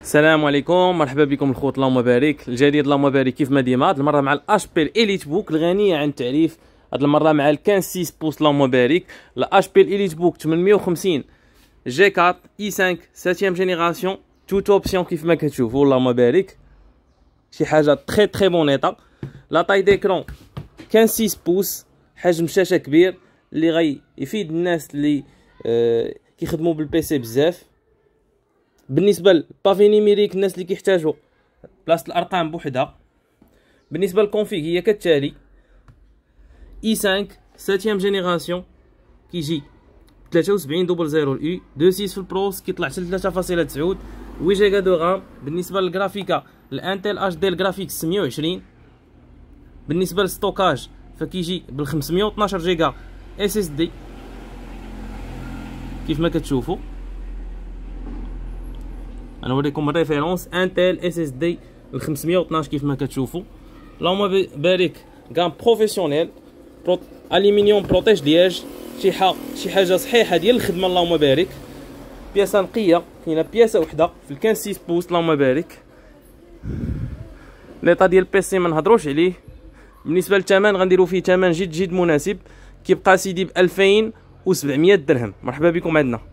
السلام عليكم، مرحبا بكم الخوت. اللهم بارك الجديد، اللهم بارك كيف ما ديما. هاد المره مع الاش بي اليت بوك الغنيه عن التعريف. هاد المره مع ال 15 6 بوس، اللهم بارك. الاش بي اليت بوك 850 جي 4 اي 5 7 جينيراسيون، توت اوبسيون كيف ما كتشوفوا، اللهم بارك. شي حاجه تري بون ايطا. لا طاي ديكرون 15 6 بوس، حجم شاشه كبير اللي غي يفيد الناس اللي كيخدموا بالبيسي بزاف. بالنسبه للبافي نيميريك، الناس اللي كيحتاجوا بلاصه الارقام بوحدها. بالنسبه للكونفيغ هي كالتالي: اي 5 7 جينيراسيون كيجي 7300 اي 26 في البروس، كيطلع حتى 3.9 8 جيجا دو رام. بالنسبه للجرافيكا الانتل اش دي الجرافيكس 120. بالنسبه للستوكاج فكيجي بال 512 جيجا اس اس دي كيف ما كتشوفوا. انا نوريكم الريفيرونس انتل اس اس دي ال 512 كيف ما كتشوفوا. اللهم بارك كام بروفيسيونيل، الومنيوم بروتيج لياج، شي حاجه صحيحه ديال الخدمه. اللهم بارك. بياسه نقيه، كاينه بياسه وحده في ال 15 6 بوس. اللهم بارك. ليطا ديال البيسي ما نهضروش عليه. بالنسبه للثمن غنديروا فيه ثمن جد مناسب، كيبقى سيدي ب 2700 درهم. مرحبا بكم عندنا.